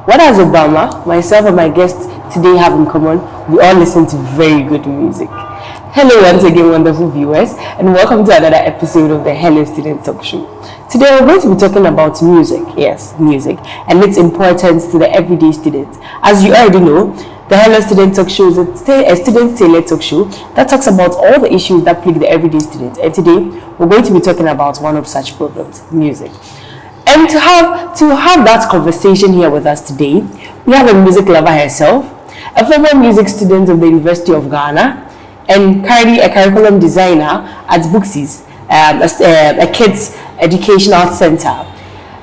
What does Obama, myself, and my guests today have in common? We all listen to very good music. Hello once again, wonderful viewers, and welcome to another episode of the Hello Student Talk Show. Today we're going to be talking about music, yes, music, and its importance to the everyday student. As you already know, the Hello Student Talk Show is a student-tailored talk show that talks about all the issues that plague the everyday student. And today we're going to be talking about one of such problems, music. And to have that conversation here with us today, we have a music lover herself, a former music student of the University of Ghana, and currently a curriculum designer at Booksies, a kids educational center.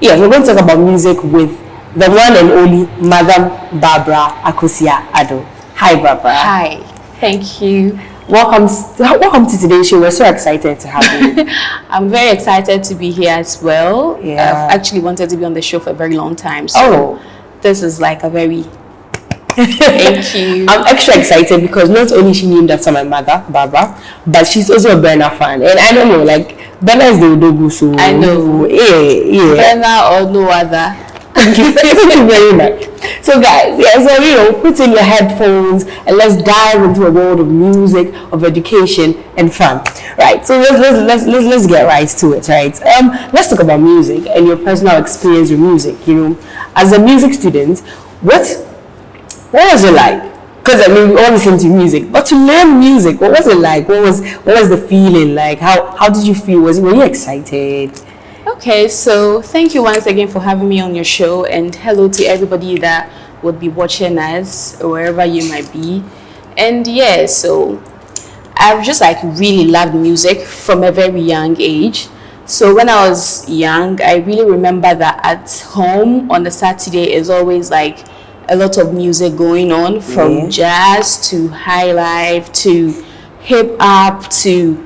Yes, we're going to talk about music with the one and only Madam Barbara Akosua-Addo. Hi, Barbara. Hi, thank you. Welcome to today's show. We're so excited to have you. I'm very excited to be here as well. Yeah. I've actually wanted to be on the show for a very long time. So this is like a very... Thank you. I'm extra excited because not only she named after my mother, Barbara, but she's also a Burna fan. And I don't know, like, Burna is the Odogu, so... I know. Yeah. Burna or no other. Thank you very much. So guys, so put in your headphones and let's dive into a world of music, of education and fun. Right. So let's get right to it. Right. Let's talk about music and your personal experience with music. As a music student, what was it like? Because I mean, we all listen to music, but to learn music, what was it like? What was the feeling like? How did you feel? Were you excited? Okay, so thank you once again for having me on your show, and hello to everybody that would be watching us wherever you might be. And yeah, so I've just like really loved music from a very young age. So when I was young, I really remember that at home on a Saturday is always like a lot of music going on, from jazz to high life to hip hop to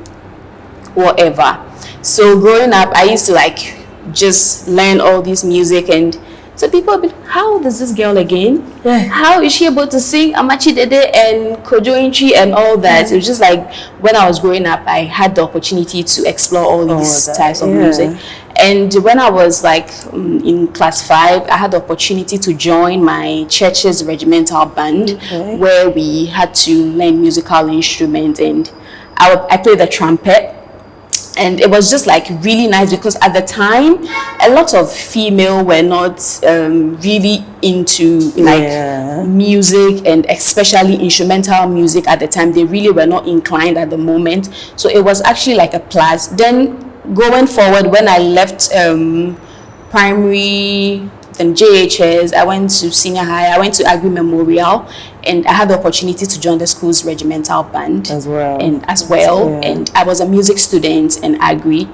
whatever. So growing up, I used to like just learn all this music, and so people would be, how does this girl again? Yeah. How is she able to sing Amachi Dede and Kojo Inchi and all that? It was just like when I was growing up, I had the opportunity to explore all these types of music. And when I was like in class 5, I had the opportunity to join my church's regimental band, where we had to learn musical instruments, and I played the trumpet. And it was just like really nice because at the time, a lot of female were not really into like music, and especially instrumental music at the time. They really were not inclined at the moment. So it was actually like a plus. Then going forward, when I left primary, then JHS, I went to senior high, I went to Agri Memorial, and I had the opportunity to join the school's regimental band as well. And I was a music student in Agri.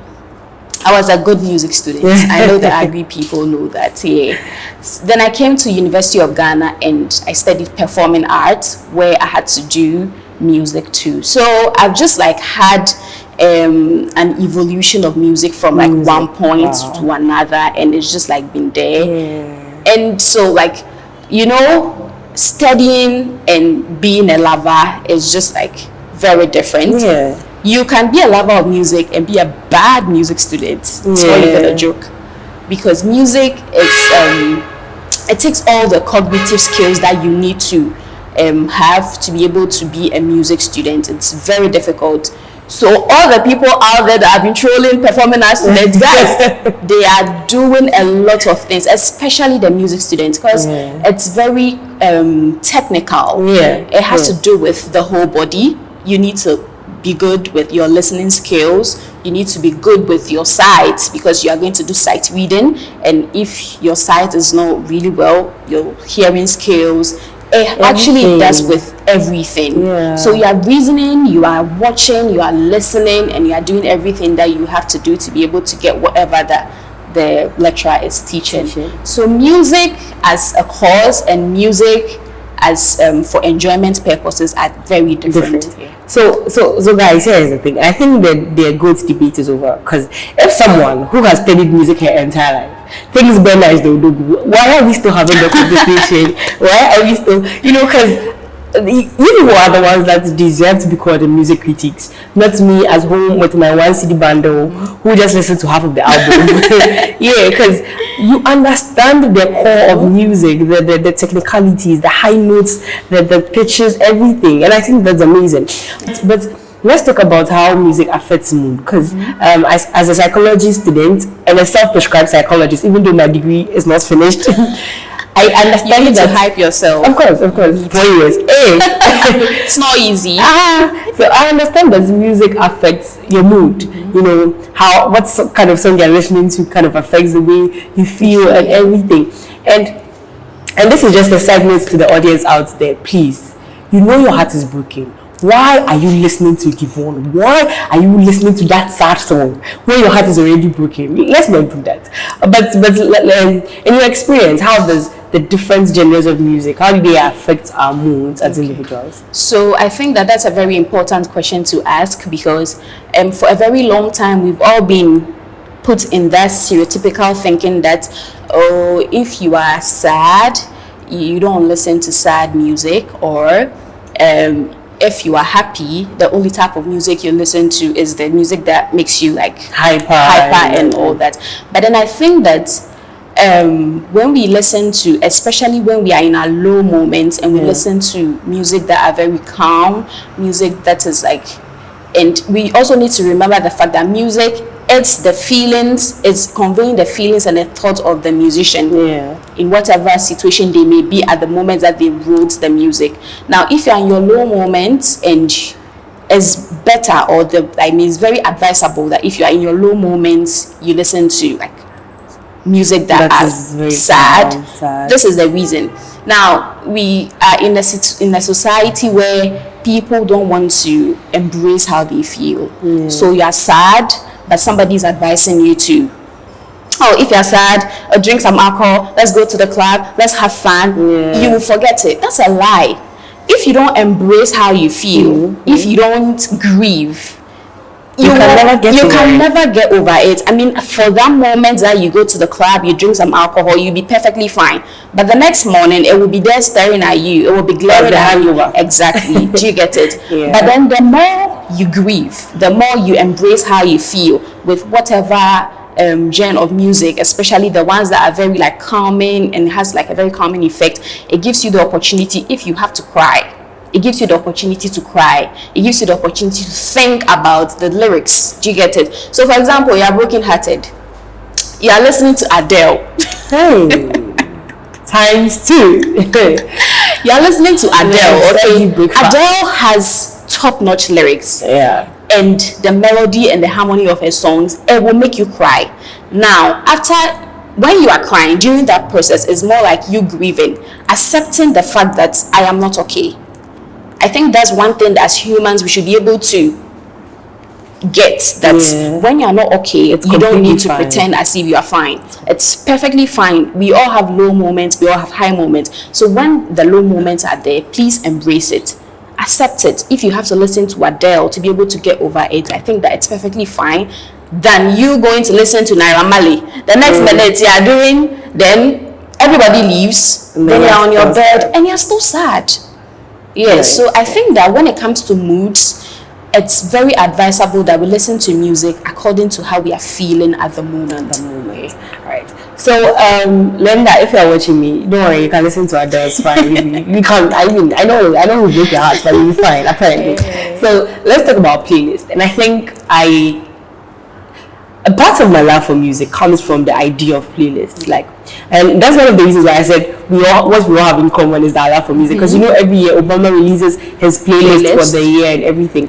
I was a good music student. I know the Agri people know that. Yeah. Then I came to University of Ghana and I studied performing arts, where I had to do music too. So I've just like had an evolution of music from like one point to another, and it's just like been there. And so like, studying and being a lover is just like very different. You can be a lover of music and be a bad music student. It's not even a joke, because music is it takes all the cognitive skills that you need to have to be able to be a music student. It's very difficult. So all the people out there that have been trolling performing arts students, guys, they are doing a lot of things, especially the music students, because it's very technical. It has to do with the whole body. You need to be good with your listening skills. You need to be good with your sight, because you are going to do sight reading, and if your sight is not really well, your hearing skills, it actually does with everything. So you are reasoning, you are watching, you are listening, and you are doing everything that you have to do to be able to get whatever the lecturer is teaching. So music as a course and music as for enjoyment purposes are very different. So guys, here is the thing. I think that the good debate is over, because if someone who has studied music her entire life thinks Burna is the Odogu, why are we still having the conversation? Why are we still, because you people are the ones that deserve to be called the music critics, not me at home with my one CD bundle who just listen to half of the album. Yeah, because you understand the core of music, the technicalities, the high notes, the pitches, everything, and I think that's amazing. But let's talk about how music affects mood, because as a psychology student and a self-prescribed psychologist, even though my degree is not finished, I understand you need that to hype yourself. Of course, 4 years. It's not easy. So I understand that music affects your mood. You know how what kind of song you're listening to kind of affects the way you feel and everything. And this is just a segment to the audience out there. Please, you know your heart is broken. Why are you listening to Givon? Why are you listening to that sad song when your heart is already broken? Let's not do that. But in your experience, how does the different genres of music, how do they affect our moods as individuals? So I think that that's a very important question to ask, because for a very long time we've all been put in that stereotypical thinking that, oh, if you are sad, you don't listen to sad music, or if you are happy, the only type of music you listen to is the music that makes you like hyper and all that. But then I think that when we listen to, especially when we are in our low moments, and we listen to music that are very calm, music that is like, and we also need to remember the fact that music, it's the feelings, it's conveying the feelings and the thoughts of the musician in whatever situation they may be at the moment that they wrote the music. Now, if you're in your low moments, and it's better, or it's very advisable that if you are in your low moments, you listen to like music that is very sad. This is the reason. Now, we are in a society where people don't want to embrace how they feel. So you are sad, but somebody's advising you to, oh, if you're sad, drink some alcohol, let's go to the club, let's have fun. You will forget it. That's a lie. If you don't embrace how you feel, if you don't grieve, you can never get over it. I mean, for that moment that you go to the club, you drink some alcohol, you'll be perfectly fine. But the next morning, it will be there staring at you. It will be glaring at you. Exactly. Do you get it? But then the more you grieve, the more you embrace how you feel with whatever genre of music, especially the ones that are very like calming and has like a very calming effect. It gives you the opportunity, if you have to cry, it gives you the opportunity to cry. It gives you the opportunity to think about the lyrics. Do you get it? So for example, you are broken-hearted, you are listening to Adele. Hey, times two. You are listening to Adele. Okay, Adele has top-notch lyrics. And the melody and the harmony of her songs, it will make you cry. Now, when you are crying, during that process, is more like you grieving, accepting the fact that I am not okay. I think that's one thing that as humans we should be able to get, that when you're not okay, you don't need to pretend as if you are fine. It's perfectly fine. We all have low moments, we all have high moments. So when the low moments are there, please embrace it. Accept it. If you have to listen to Adele to be able to get over it, I think that it's perfectly fine than you going to listen to Naira Marley. The next minute you are doing, then everybody leaves, then you're on your bed and you're still sad. Yes, so I think that when it comes to moods, it's very advisable that we listen to music according to how we are feeling at the moment. Right. So, Linda, if you're watching me, don't worry, you can listen to Adele. It's fine. We can't. I mean, I know we break your heart, but you'll be fine. Apparently. So let's talk about playlist. And I think a part of my love for music comes from the idea of playlists. Like, and that's one of the reasons why I said what we all have in common is our love for music. Because every year Obama releases his playlist for the year and everything.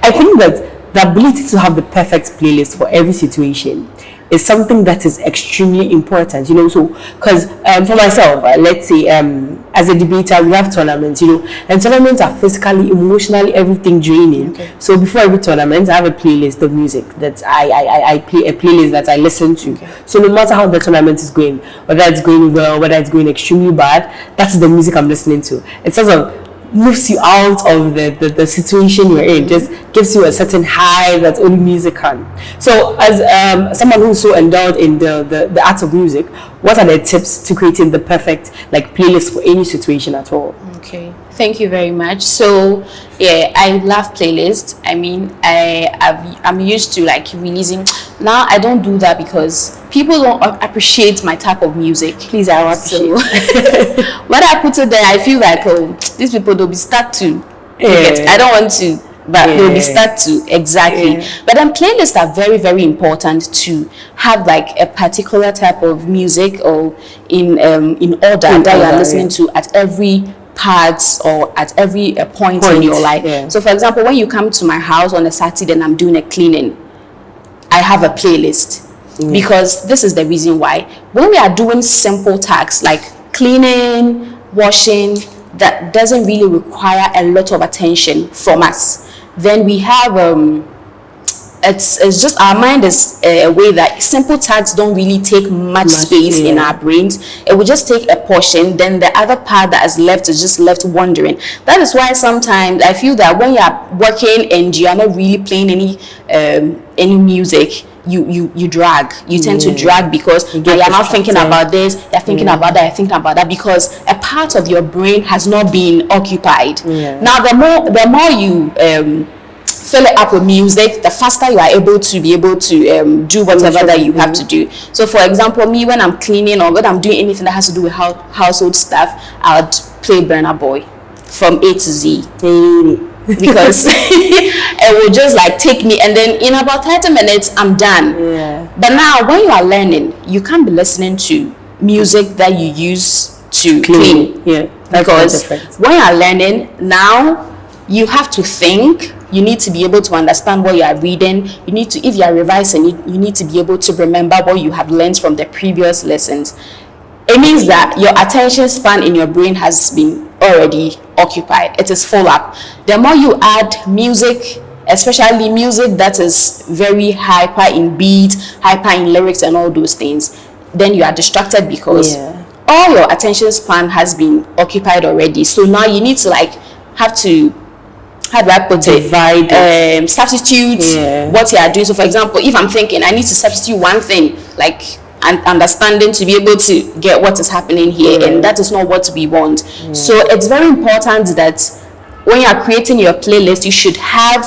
I think that the ability to have the perfect playlist for every situation is something that is extremely important, so because for myself, let's say as a debater, we have tournaments, and tournaments are physically, emotionally, everything draining. So before every tournament, I have a playlist of music that I play, a playlist that I listen to. So no matter how the tournament is going, whether it's going well, whether it's going extremely bad, that's the music I'm listening to. It sort of moves you out of the situation you're in, just gives you a certain high that only music can. So as someone who's so endowed in the art of music, what are the tips to creating the perfect playlist for any situation at all? Okay, thank you very much. So yeah, I love playlists. I mean, I'm used to like releasing. Now I don't do that because people don't appreciate my type of music. Please, I appreciate. So when I put it there, I feel like, oh, these people they'll be stuck to. I don't want to, but they'll be stuck to exactly. But then playlists are very, very important to have like a particular type of music or in order that you are listening to at every parts or at every point in your life. So for example, when you come to my house on a Saturday and I'm doing a cleaning, I have a playlist because this is the reason why. When we are doing simple tasks like cleaning, washing, that doesn't really require a lot of attention from us, then we have it's just our mind is a way that simple tasks don't really take much space in our brains. It will just take a portion, then the other part that is left is just left wandering. That is why sometimes I feel that when you are working and you are not really playing any music, you drag. You tend to drag because you are not thinking about this, you're thinking about that, you're thinking about that, because a part of your brain has not been occupied. Now the more you fill it up with music, the faster you are able to do whatever that you have to do. So for example, me, when I'm cleaning or when I'm doing anything that has to do with household stuff, I would play Burna Boy from A to Z. Because it will just like take me, and then in about 30 minutes I'm done. But now when you are learning, you can't be listening to music that you use to clean. Because when you are learning, now you have to think. You need to be able to understand what you are reading. You need to, if you are revising, you need to be able to remember what you have learned from the previous lessons. It means that your attention span in your brain has been already occupied. It is full up. The more you add music, especially music that is very hyper in beat, hyper in lyrics and all those things, then you are distracted because all your attention span has been occupied already. So now you need to like have to, how do I put it? Substitute what you are doing. So for example, if I'm thinking I need to substitute one thing, like and understanding to be able to get what is happening here, and that is not what we want. So it's very important that when you are creating your playlist, you should have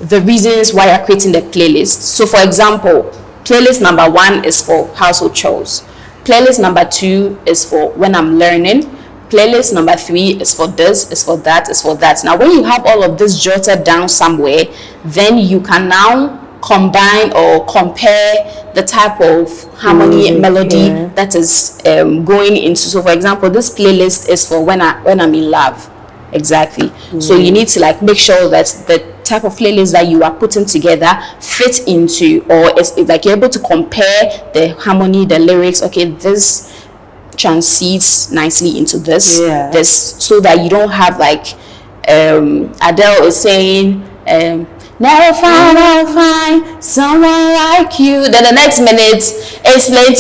the reasons why you're creating the playlist. So for example, playlist number 1 is for household chores. Playlist number 2 is for when I'm learning. Playlist number 3 is for this, is for that, is for that. Now when you have all of this jotted down somewhere, then you can now combine or compare the type of harmony and melody that is going into. So for example, this playlist is for when I'm in love. Exactly. So you need to like make sure that the type of playlist that you are putting together fit into, or it's like you're able to compare the harmony, the lyrics. Okay, this transites nicely into this, so that you don't have like Adele is saying never find someone like you, then the next minute it's like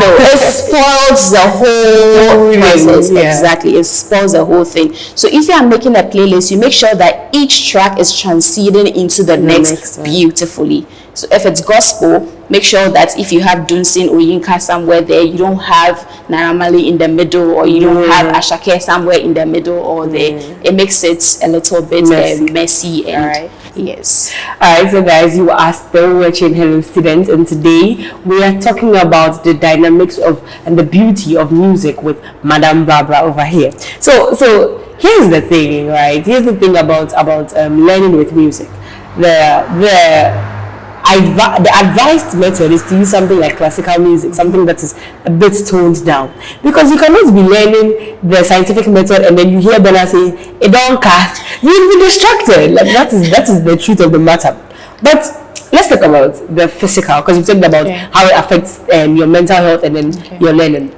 no, it spoils the whole process. Exactly, it spoils the whole thing. So if you are making a playlist, you make sure that each track is transiting into the next beautifully. So if it's gospel, make sure that if you have Dunsin or Yinka somewhere there, you don't have Naira Marley in the middle, or you don't have Ashake somewhere in the middle or there. It makes it a little bit messy. And yes. Alright, so guys, you are still watching Hello Students, and today we are talking about the dynamics of and the beauty of music with Madam Barbara over here. So here's the thing, right? Here's the thing about learning with music. The advised method is to use something like classical music, something that is a bit toned down, because you cannot be learning the scientific method and then you hear Bella say it don't cast. You'll be distracted. Like that is the truth of the matter. But let's talk about the physical, because you talked about how it affects your mental health and then your learning.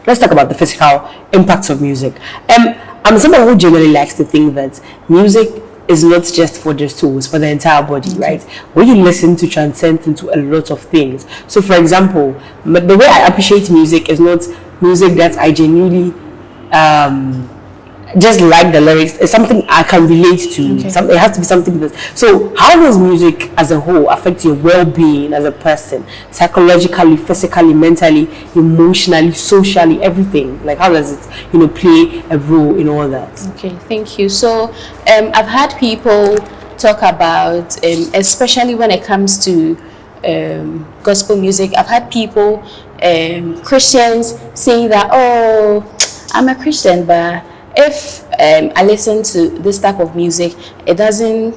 Let's talk about the physical impacts of music. I'm someone who generally likes to think that music is not just for the tools, for the entire body, right? When you listen to transcend into a lot of things. So for example, the way I appreciate music is not music that I genuinely just like the lyrics. It's something I can relate to. It has to be something that. So, how does music as a whole affect your well-being as a person, psychologically, physically, mentally, emotionally, socially, everything? Like, how does it, play a role in all that? Okay, thank you. So, I've had people talk about, especially when it comes to gospel music. I've had people, Christians, saying that, oh, I'm a Christian, but if I listen to this type of music, it doesn't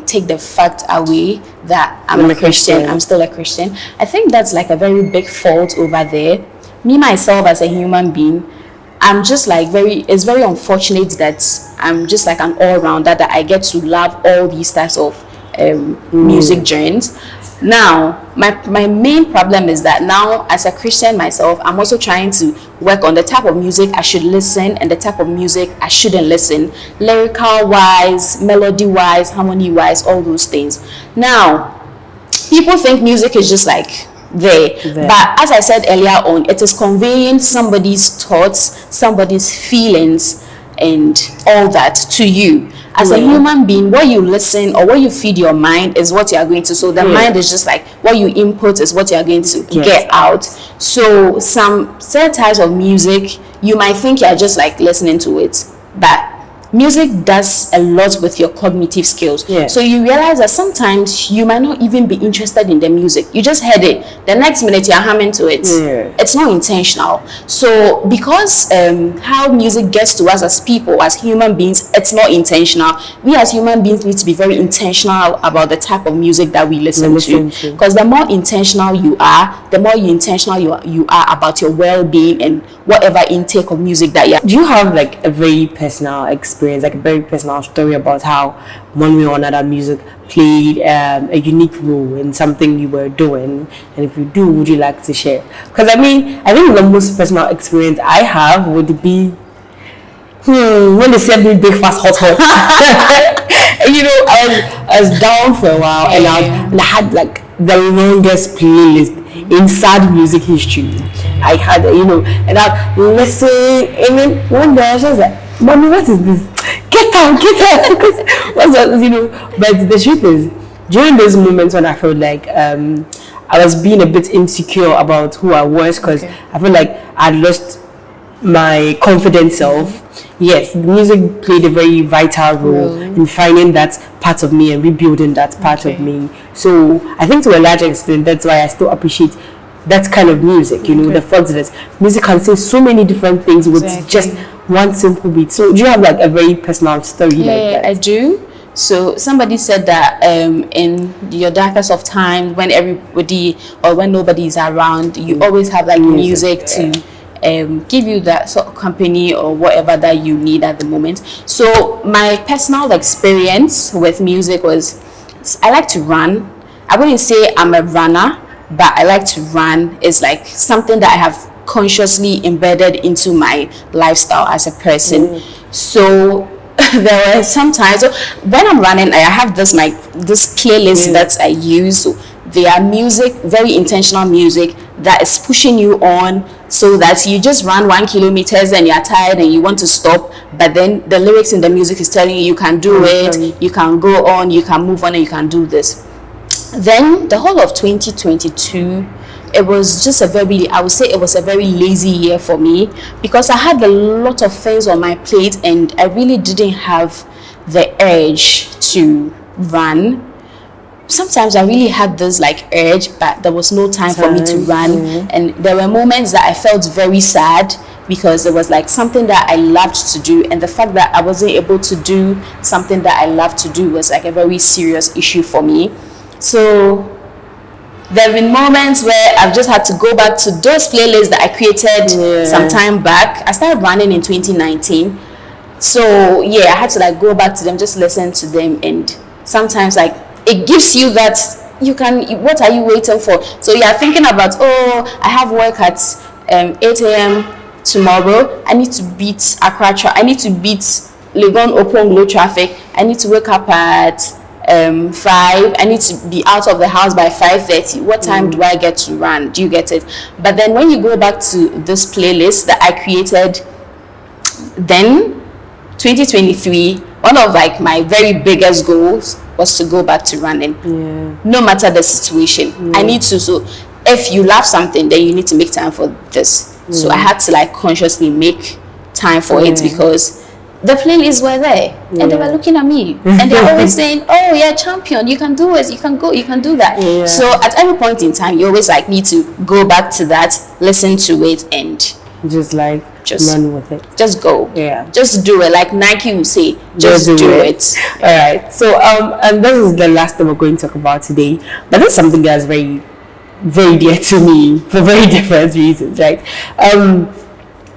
take the fact away that I'm a Christian. I'm still a Christian. I think that's like a very big fault over there. Me, myself, as a human being, I'm just like it's very unfortunate that I'm just like an all-rounder, that I get to love all these types of music genres. Now, my main problem is that now, as a Christian myself, I'm also trying to work on the type of music I should listen and the type of music I shouldn't listen, lyrical wise, melody wise, harmony wise, all those things. Now, people think music is just like there. But as I said earlier on, it is conveying somebody's thoughts, somebody's feelings, and all that to you. As a human being, what you listen or what you feed your mind is what you are going to. So the mind is just like what you input is what you are going to get out. So some certain types of music, you might think you are just like listening to it, but music does a lot with your cognitive skills. So you realize that sometimes you might not even be interested in the music. You just heard it. The next minute you're humming to it. It's not intentional. So because how music gets to us as people, as human beings, it's not intentional. We as human beings need to be very intentional about the type of music that we listen to. Because the more intentional you are, the more intentional you are about your well-being and whatever intake of music that you have. Do you have like a very personal experience, like a very personal story about how one way or another music played a unique role in something you were doing? And if you do, would you like to share? Because I think the most personal experience I have would be when they served me breakfast hot. I was down for a while, and I had like the longest playlist in sad music history. I had, and I listen, and then one day I was just like, Mommy, what is this? Get out. But the truth is, during those moments when I felt like I was being a bit insecure about who I was, because I felt like I'd lost my confident self. Yes, the music played a very vital role in finding that part of me and rebuilding that part of me. So I think to a large extent, that's why I still appreciate that kind of music. The fact that music can say so many different things with just one simple beat. So do you have like a very personal story like that? I do. So somebody said that in your darkest of times, when everybody or when nobody is around, you always have like music to give you that sort of company or whatever that you need at the moment. So my personal experience with music was, I like to run. I wouldn't say I'm a runner, but I like to run. It's like something that I have consciously embedded into my lifestyle as a person. So there were some times when I'm running, I have this playlist that I use. So they are music, very intentional music that is pushing you on, so that you just run 1 kilometer and you're tired and you want to stop, but then the lyrics in the music is telling you can do it, you can go on, you can move on, and you can do this. Then the whole of 2022, it was just I would say it was a very lazy year for me, because I had a lot of things on my plate and I really didn't have the urge to run. Sometimes I really had this like urge, but there was no time for me to run. And there were moments that I felt very sad, because it was like something that I loved to do, and the fact that I wasn't able to do something that I loved to do was like a very serious issue for me. So there have been moments where I've just had to go back to those playlists that I created some time back. I started running in 2019. So I had to like go back to them, just listen to them, and sometimes like it gives you that what are you waiting for? So you are thinking about, I have work at 8 a.m. tomorrow. I need to beat Accra I need to beat Legon Oponglo traffic. I need to wake up at 5. I need to be out of the house by 5:30. What time do I get to run? Do you get it? But then when you go back to this playlist that I created, then 2023, one of like my very biggest goals was to go back to running. No matter the situation, I need to. So if you love something, then you need to make time for this. So I had to like consciously make time for it, because the playlists were there and they were looking at me and they're always saying, oh, you're a champion, you can do it, you can go, you can do that. So at every point in time, you always like need to go back to that, listen to it, and just run with it. Just go. Just do it. Like Nike will say, just do it. All right. So and this is the last thing we're going to talk about today, but this is something that's very, very dear to me for very different reasons, right?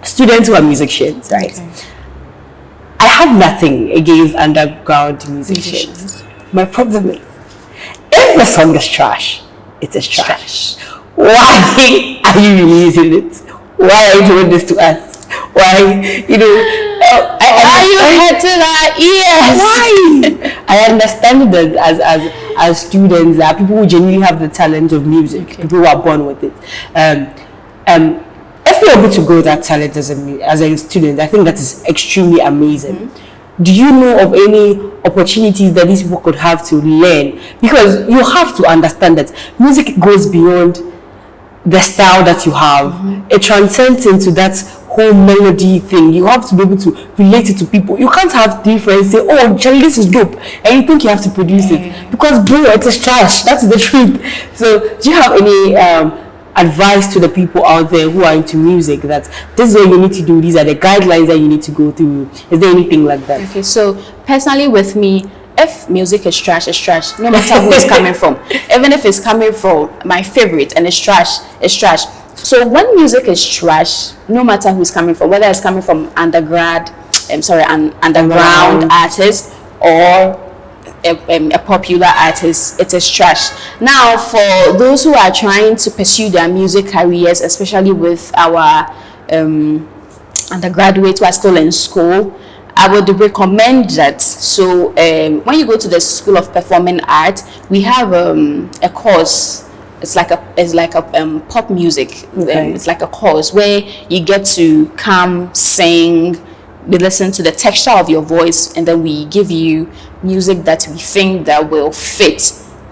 Students who are musicians, right? I have nothing against underground musicians. My problem is, if the song is trash, it is trash. Why are you releasing it? Why are you doing this to us? Why, are you head to that? Yes. Why? I understand that as students, there are people who genuinely have the talent of music, people who are born with it. If you're able to grow that talent as a student, I think that is extremely amazing. Do you know of any opportunities that these people could have to learn? Because you have to understand that music goes beyond the style that you have. It transcends into that whole melody thing. You have to be able to relate it to people. You can't have three friends say, oh, Charlie, this is dope, and you think you have to produce it, because bro, it is trash. That's the truth. So do you have any advice to the people out there who are into music, that this is what you need to do, these are the guidelines that you need to go through? Is there anything like that? Okay, so personally with me, if music is trash, it's trash, no matter who it's coming from. Even if it's coming from my favorite and it's trash, it's trash. So when music is trash, no matter who's coming from, whether it's coming from an underground artist or a popular artist, it is trash. Now, for those who are trying to pursue their music careers, especially with our undergraduates who are still in school, I would recommend that. So when you go to the School of Performing Art, we have a course. It's like a pop music. It's like a course where you get to come sing. We listen to the texture of your voice, and then we give you music that we think that will fit.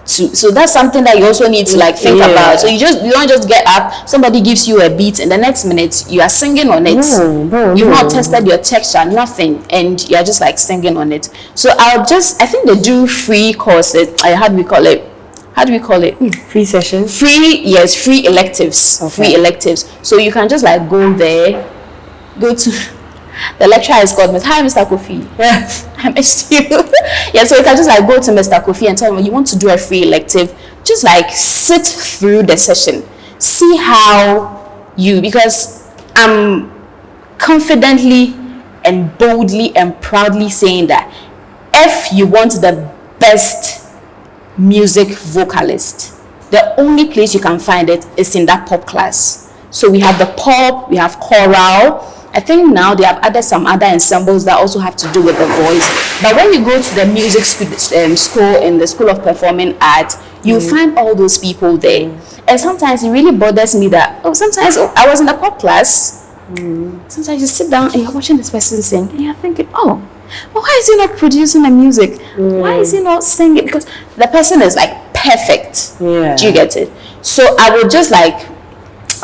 So that's something that you also need to like think about. So you don't just get up, somebody gives you a beat, and the next minute you are singing on it. You've not tested your texture, nothing, and you're just like singing on it. So I think they do free courses. How do we call it? Free sessions? Free electives. Okay. Free electives. So you can just like go there, go to the lecturer is called Hi, Mr. Kofi. I missed you. So you can just like go to Mr. Kofi and tell him you want to do a free elective. Just like sit through the session, see how because I'm confidently and boldly and proudly saying that if you want the best music vocalist, the only place you can find it is in that pop class. So we have the pop, we have choral. I think now they have added some other ensembles that also have to do with the voice. But when you go to the music school in the School of Performing Arts, you find all those people there. And sometimes it really bothers me that, sometimes I was in a pop class. Sometimes you sit down and you're watching this person sing and you're thinking, why is he not producing the music? Why is he not singing? Because the person is like perfect. Do you get it? So I would just like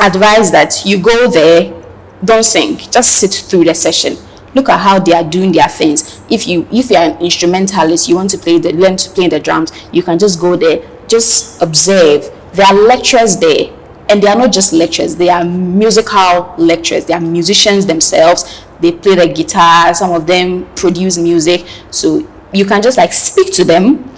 advise that you go there, don't sing, just sit through the session, look at how they are doing their things. If you're an instrumentalist, you want to learn to play the drums, you can just go there, just observe. There are lecturers there, and they are not just lecturers, they are musical lecturers. They are musicians themselves. They play the guitar, some of them produce music. So you can just like speak to them,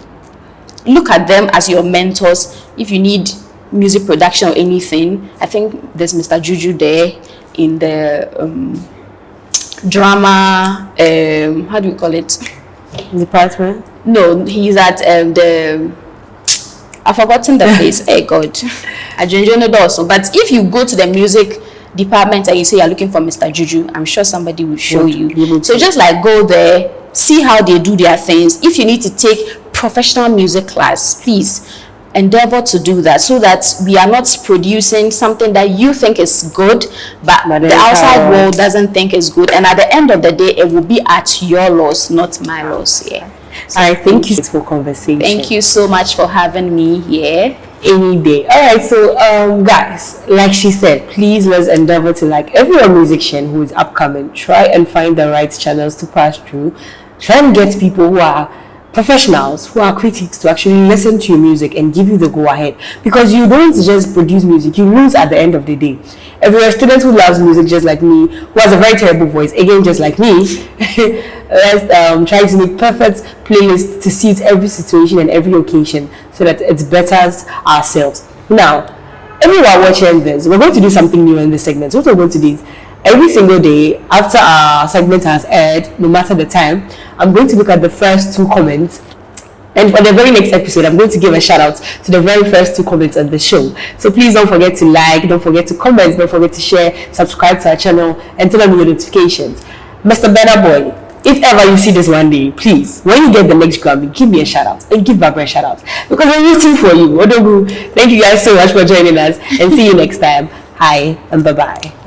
look at them as your mentors. If you need music production or anything, I think there's Mr. Juju there in the drama, how do we call it? Department? No, he's at I've forgotten the place. God. Also. But if you go to the music department and you say you're looking for Mr. Juju, I'm sure somebody will show you. So just like go there, see how they do their things. If you need to take professional music class, please. endeavor to do that, so that we are not producing something that you think is good, but the outside world doesn't think is good. And at the end of the day, it will be at your loss, not my loss. Yeah. So all right, thank you for conversation. Thank you so much for having me here. Any day. All right, so guys, like she said, please let's endeavor to, like every musician who is upcoming, try and find the right channels to pass through. Try and get people who are professionals, who are critics, to actually listen to your music and give you the go ahead, because you don't just produce music, you lose at the end of the day. If you're a student who loves music just like me, who has a very terrible voice, again just like me, let's try to make perfect playlists to suit every situation and every occasion, so that it betters ourselves. Now, if you are watching this, we're going to do something new in this segment. What we're going to do is, every single day after our segment has aired, no matter the time, I'm going to look at the first 2 comments, and for the very next episode, I'm going to give a shout out to the very first 2 comments on the show. So please don't forget to like, don't forget to comment, don't forget to share, subscribe to our channel, and turn on your notifications. Mr. Better Boy, if ever you see this one day, please, when you get the next Grammy, give me a shout out and give Barbara a shout out, because we're rooting for you. Thank you guys so much for joining us, and see you next time. Hi and bye bye.